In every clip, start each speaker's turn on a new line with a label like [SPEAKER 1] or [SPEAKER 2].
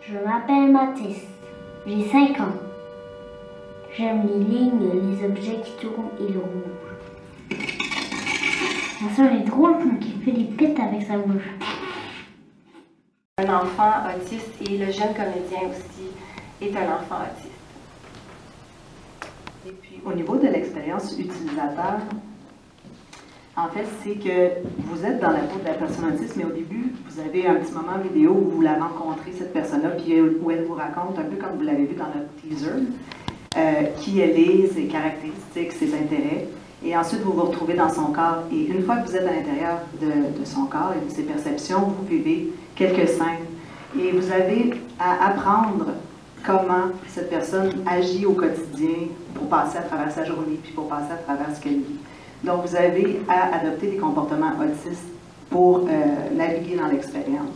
[SPEAKER 1] Je m'appelle Mathis, j'ai 5 ans. J'aime les lignes, les objets qui tournent et le rouge. Ma soeur est drôle quand il fait des pets avec sa bouche.
[SPEAKER 2] Un enfant autiste et le jeune comédien aussi est un enfant autiste.
[SPEAKER 3] Et puis, au niveau de l'expérience utilisateur, en fait, c'est que vous êtes dans la peau de la personne autiste, mais au début, vous avez un petit moment vidéo où vous la rencontrez, cette personne-là, puis où elle vous raconte, un peu comme vous l'avez vu dans notre teaser, qui elle est, ses caractéristiques, ses intérêts. Et ensuite, vous vous retrouvez dans son corps. Et une fois que vous êtes à l'intérieur de son corps et de ses perceptions, vous vivez quelques scènes. Et vous avez à apprendre comment cette personne agit au quotidien pour passer à travers sa journée, puis pour passer à travers ce qu'elle vit. Donc, vous avez à adopter des comportements autistes pour naviguer dans l'expérience.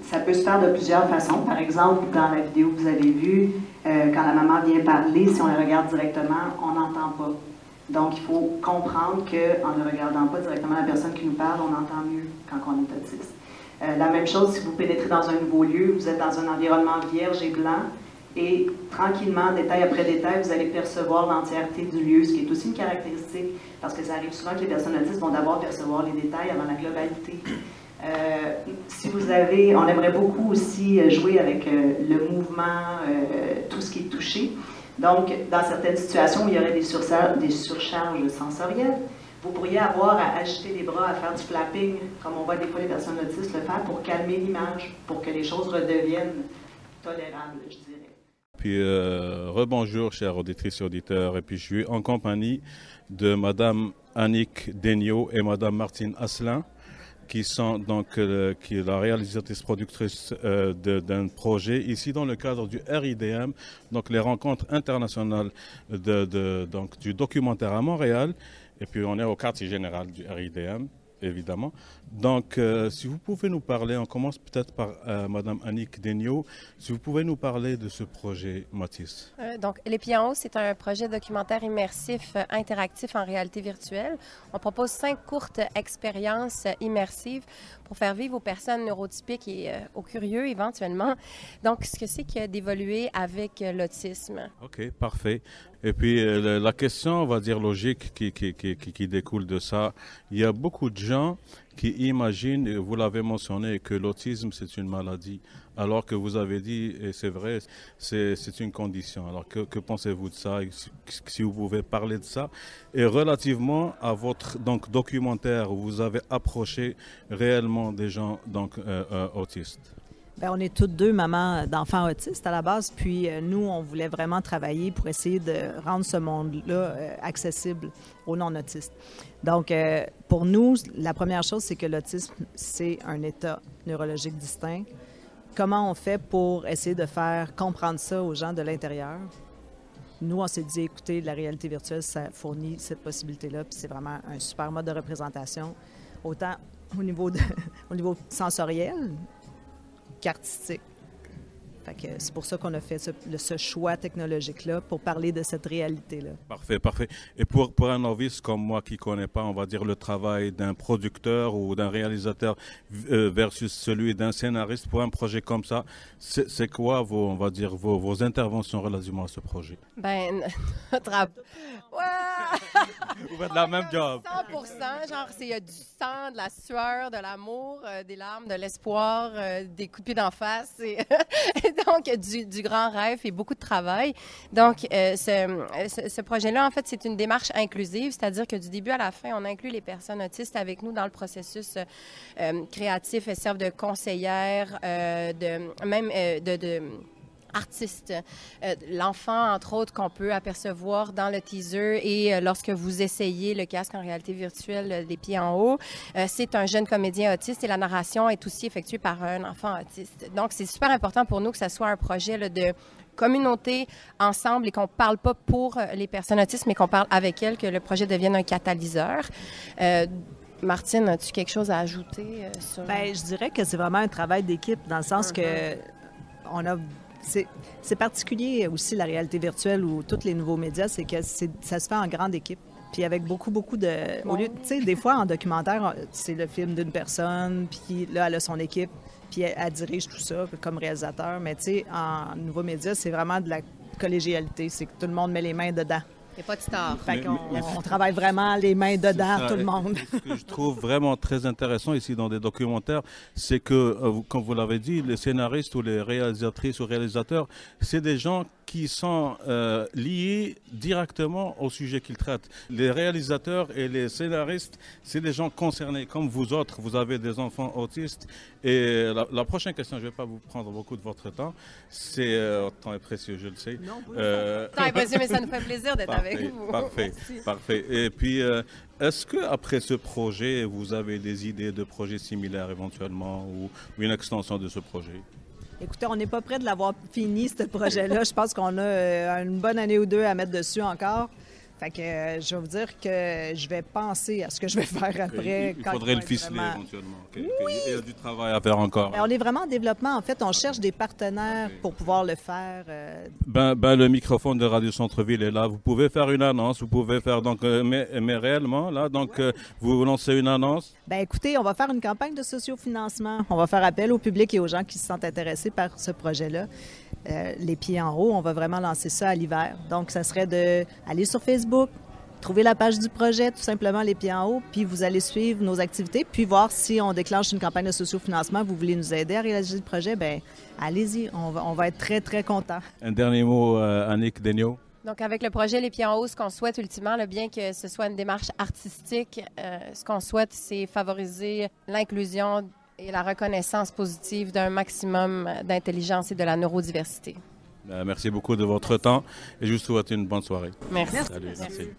[SPEAKER 3] Ça peut se faire de plusieurs façons. Par exemple, dans la vidéo que vous avez vue, quand la maman vient parler, si on la regarde directement, on n'entend pas. Donc, il faut comprendre qu'en ne regardant pas directement la personne qui nous parle, on entend mieux quand on est autiste. La même chose, si vous pénétrez dans un nouveau lieu, vous êtes dans un environnement vierge et blanc, et tranquillement, détail après détail, vous allez percevoir l'entièreté du lieu, ce qui est aussi une caractéristique, parce que ça arrive souvent que les personnes autistes vont d'abord percevoir les détails avant la globalité. Si vous avez, on aimerait beaucoup aussi jouer avec le mouvement, tout ce qui est touché. Donc, dans certaines situations où il y aurait des surcharges sensorielles, vous pourriez avoir à agiter les bras, à faire du flapping, comme on voit des fois les personnes autistes le faire, pour calmer l'image, pour que les choses redeviennent tolérables, je dirais.
[SPEAKER 4] Puis, rebonjour, chers auditrices et auditeurs. Et puis, je suis en compagnie de Madame Annick Degnaud et Madame Martine Asselin, qui sont donc qui est la réalisatrice productrice d'un projet ici dans le cadre du RIDM, donc les rencontres internationales donc, du documentaire à Montréal. Et puis on est au quartier général du RIDM, évidemment. Donc si vous pouvez nous parler, on commence peut-être par Madame Annick Degnaud, si vous pouvez nous parler de ce projet Mathis.
[SPEAKER 2] Donc, Les Pieds en haut, c'est un projet documentaire immersif interactif en réalité virtuelle. On propose 5 courtes expériences immersives pour faire vivre aux personnes neurotypiques et aux curieux éventuellement. Donc, ce que c'est que d'évoluer avec l'autisme.
[SPEAKER 4] OK, parfait. Et puis la question, on va dire logique, qui découle de ça, il y a beaucoup de gens qui imaginent, et vous l'avez mentionné, que l'autisme c'est une maladie, alors que vous avez dit, et c'est vrai, c'est une condition. Alors que pensez-vous de ça, si vous pouvez parler de ça? Et relativement à votre donc, documentaire où vous avez approché réellement des gens donc, autistes.
[SPEAKER 5] Bien, on est toutes deux mamans d'enfants autistes à la base, puis nous, on voulait vraiment travailler pour essayer de rendre ce monde-là accessible aux non-autistes. Donc, pour nous, la première chose, c'est que l'autisme, c'est un état neurologique distinct. Comment on fait pour essayer de faire comprendre ça aux gens de l'intérieur? Nous, on s'est dit, écoutez, la réalité virtuelle, ça fournit cette possibilité-là, puis c'est vraiment un super mode de représentation, autant au niveau sensoriel qu'artistique. Fait que c'est pour ça qu'on a fait ce choix technologique-là pour parler de cette réalité-là.
[SPEAKER 4] Parfait, parfait. Et pour un novice comme moi qui ne connaît pas, on va dire, le travail d'un producteur ou d'un réalisateur versus celui d'un scénariste pour un projet comme ça, c'est quoi on va dire, vos interventions relativement à ce projet?
[SPEAKER 2] Ben, notre...
[SPEAKER 4] Vous faites la même job.
[SPEAKER 2] 100%, genre, il y a du sang, de la sueur, de l'amour, des larmes, de l'espoir, des coups de pied d'en face. Donc, du grand rêve et beaucoup de travail. Donc, ce projet-là, en fait, c'est une démarche inclusive, c'est-à-dire que du début à la fin, on inclut les personnes autistes avec nous dans le processus créatif. Elles servent de conseillères, artistes. L'enfant, entre autres, qu'on peut apercevoir dans le teaser et lorsque vous essayez le casque en réalité virtuelle, Les Pieds en haut, c'est un jeune comédien autiste et la narration est aussi effectuée par un enfant autiste. Donc, c'est super important pour nous que ça soit un projet là, de communauté ensemble et qu'on ne parle pas pour les personnes autistes, mais qu'on parle avec elles, que le projet devienne un catalyseur. Martine, as-tu quelque chose à ajouter sur...
[SPEAKER 5] Bien, je dirais que c'est vraiment un travail d'équipe dans le sens que on a... C'est particulier aussi la réalité virtuelle ou tous les nouveaux médias, c'est que ça se fait en grande équipe. Puis avec beaucoup de... Au lieu, tu sais, des fois, en documentaire, c'est le film d'une personne, puis là, elle a son équipe, puis elle dirige tout ça comme réalisateur. Mais tu sais, en nouveaux médias, c'est vraiment de la collégialité. C'est que tout le monde met les mains dedans.
[SPEAKER 2] Il n'y a pas de star.
[SPEAKER 5] Fait on travaille vraiment les mains dedans, tout le monde.
[SPEAKER 4] Ce que je trouve vraiment très intéressant ici dans des documentaires, c'est que, comme vous l'avez dit, les scénaristes ou les réalisatrices ou réalisateurs, c'est des gens qui sont liés directement au sujet qu'ils traitent. Les réalisateurs et les scénaristes, c'est des gens concernés, comme vous autres. Vous avez des enfants autistes. Et la prochaine question, je ne vais pas vous prendre beaucoup de votre temps. C'est temps est précieux, je le sais.
[SPEAKER 5] Non,
[SPEAKER 2] Temps est précieux, mais ça nous fait plaisir d'être avec vous.
[SPEAKER 4] Parfait. Et puis, est-ce que après ce projet, vous avez des idées de projets similaires éventuellement ou une extension de ce projet?
[SPEAKER 5] Écoutez, on n'est pas près de l'avoir fini, ce projet-là. Je pense qu'on a une bonne année ou deux à mettre dessus encore. Fait que je vais vous dire que je vais penser à ce que je vais faire après.
[SPEAKER 4] Il faudrait le ficeler
[SPEAKER 5] vraiment...
[SPEAKER 4] éventuellement.
[SPEAKER 5] Oui!
[SPEAKER 4] Il y a du travail à faire encore.
[SPEAKER 5] On est vraiment en développement. En fait, on cherche des partenaires pour pouvoir le faire.
[SPEAKER 4] Le microphone de Radio Centre-Ville est là. Vous pouvez faire une annonce. Vous pouvez faire donc, mais réellement là, donc vous lancez une annonce.
[SPEAKER 5] Écoutez, on va faire une campagne de sociofinancement. On va faire appel au public et aux gens qui se sentent intéressés par ce projet-là. Les pieds en haut, on va vraiment lancer ça à l'hiver. Donc, ça serait d'aller sur Facebook, trouver la page du projet, tout simplement les pieds en haut, puis vous allez suivre nos activités, puis voir si on déclenche une campagne de sociofinancement, vous voulez nous aider à réaliser le projet, allez-y, on va être très, très contents.
[SPEAKER 4] Un dernier mot, Annick Daigneault.
[SPEAKER 2] Donc, avec le projet Les Pieds en haut, ce qu'on souhaite ultimement, bien que ce soit une démarche artistique, ce qu'on souhaite, c'est favoriser l'inclusion et la reconnaissance positive d'un maximum d'intelligence et de la neurodiversité.
[SPEAKER 4] Merci beaucoup de votre temps et je vous souhaite une bonne soirée.
[SPEAKER 2] Merci.
[SPEAKER 4] Salut, merci.